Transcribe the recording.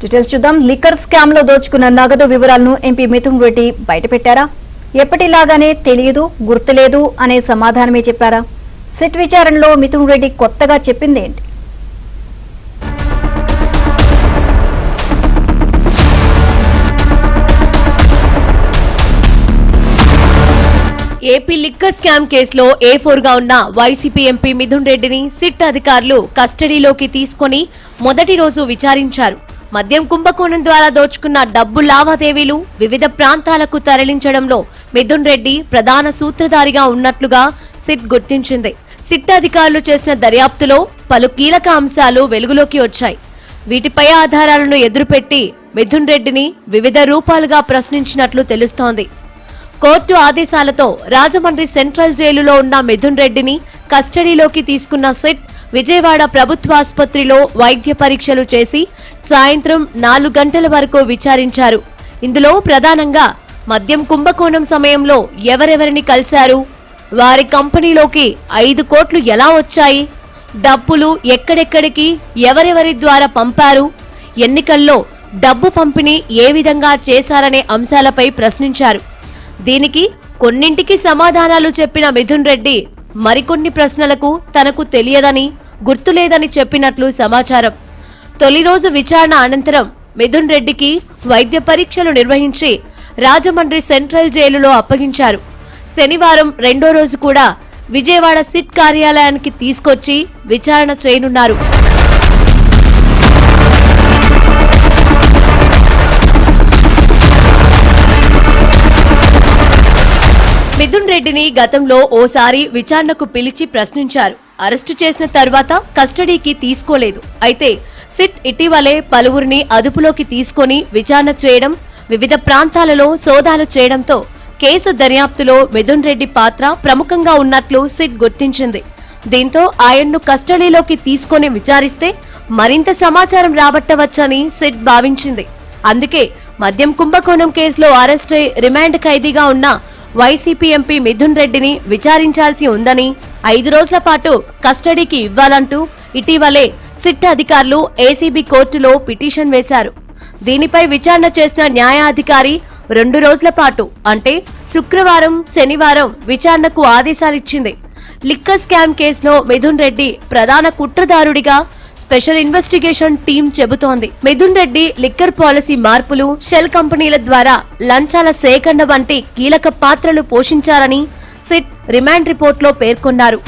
Details చూద్దాం. Liquor scam లో దోచుకున్న నగదు వివరాలను ఎంపీ మిథున్ రెడ్డి బయటపెట్టారా? ఎప్పటిలాగానే తెలియదు, గుర్తులేదు అనే సమాధానమే చెప్పారా? సిట్ విచారణలో మిథున్ రెడ్డి కొత్తగా చెప్పిందేంటి? ఏపీ లిక్కర్ స్కామ్ కేసులో A4 గా ఉన్న వైసీపీ ఎంపీ మిథున్ రెడ్డిని సిట్ అధికారులు కస్టడీలోకి తీసుకుని మొదటి రోజు విచారించారు. మద్యం కుంభకోణం ద్వారా దోచుకున్న డబ్బు లావాదేవీలు వివిధ ప్రాంతాలకు తరలించడంలో మిథున్ రెడ్డి ప్రధాన సూత్రధారిగా ఉన్నట్లుగా సిట్ గుర్తించింది. సిట్ అధికారులు చేసిన దర్యాప్తులో పలు కీలక అంశాలు వెలుగులోకి వచ్చాయి. వీటిపై ఆధారాలను ఎదురుపెట్టి మిథున్ రెడ్డిని వివిధ రూపాలుగా ప్రశ్నించినట్లు తెలుస్తోంది. కోర్టు ఆదేశాలతో రాజమండ్రి సెంట్రల్ జైలులో ఉన్న మిథున్ రెడ్డిని కస్టడీలోకి తీసుకున్న సిట్ విజయవాడ ప్రభుత్వ ఆసుపత్రిలో వైద్య పరీక్షలు చేసి సాయంత్రం 4 గంటల వరకు విచారించారు. ఇందులో ప్రధానంగా మద్యం కుంభకోణం సమయంలో ఎవరెవరిని కలిశారు, వారి కంపెనీలోకి 5 కోట్లు ఎలా వచ్చాయి, డబ్బులు ఎక్కడెక్కడికి ఎవరెవరి ద్వారా పంపారు, ఎన్నికల్లో డబ్బు పంపిణీ ఏ విధంగా చేశారనే అంశాలపై ప్రశ్నించారు. దీనికి కొన్నింటికి సమాధానాలు చెప్పిన మిథున్ రెడ్డి మరికొన్ని ప్రశ్నలకు తనకు తెలియదని, గుర్తులేదని చెప్పినట్లు సమాచారం. తొలి రోజు విచారణ అనంతరం మిథున్ రెడ్డికి వైద్య పరీక్షలు నిర్వహించి రాజమండ్రి సెంట్రల్ జైలులో అప్పగించారు. శనివారం రెండో రోజు కూడా విజయవాడ సిట్ కార్యాలయానికి తీసుకొచ్చి విచారణ చేయనున్నారు. మిథున్ రెడ్డిని గతంలో ఓసారి విచారణకు పిలిచి ప్రశ్నించారు. అరెస్టు చేసిన తర్వాత కస్టడీకి తీసుకోలేదు. అయితే సిట్ ఇటీవలే పలువురిని అదుపులోకి తీసుకొని విచారణ చేయడం, వివిధ ప్రాంతాలలో సోదాలు చేయడంతో కేసు దర్యాప్తులో మిథున్ రెడ్డి పాత్ర ప్రముఖంగా ఉన్నట్లు సిట్ గుర్తించింది. దీంతో ఆయన్ను కస్టడీలోకి తీసుకొని విచారిస్తే మరింత సమాచారం రాబట్టవచ్చని సిట్ భావించింది. అందుకే మద్యం కుంభకోణం కేసులో అరెస్టై రిమాండ్ ఖైదీగా ఉన్న వైసీపీ ఎంపీ మిథున్ రెడ్డిని విచారించాల్సి ఉందని, 5 రోజుల పాటు కస్టడీకి ఇవ్వాలంటూ ఇటీవలే సిట్ అధికారులు ఏసీబీ కోర్టులో పిటిషన్ వేశారు. దీనిపై విచారణ చేసిన న్యాయాధికారి 2 రోజుల పాటు అంటే శుక్రవారం, శనివారం విచారణకు ఆదేశాలిచ్చింది. లిక్కర్ స్కామ్ కేసులో మిథున్ రెడ్డి ప్రధాన కుట్రదారుడిగా స్పెషల్ ఇన్వెస్టిగేషన్ టీం చెబుతోంది. మిథున్ రెడ్డి లిక్కర్ పాలసీ మార్పులు, షెల్ కంపెనీల ద్వారా లంచాల సేకరణ వంటి కీలక పాత్రలు పోషించారని సిట్ రిమాండ్ రిపోర్టులో పేర్కొన్నారు.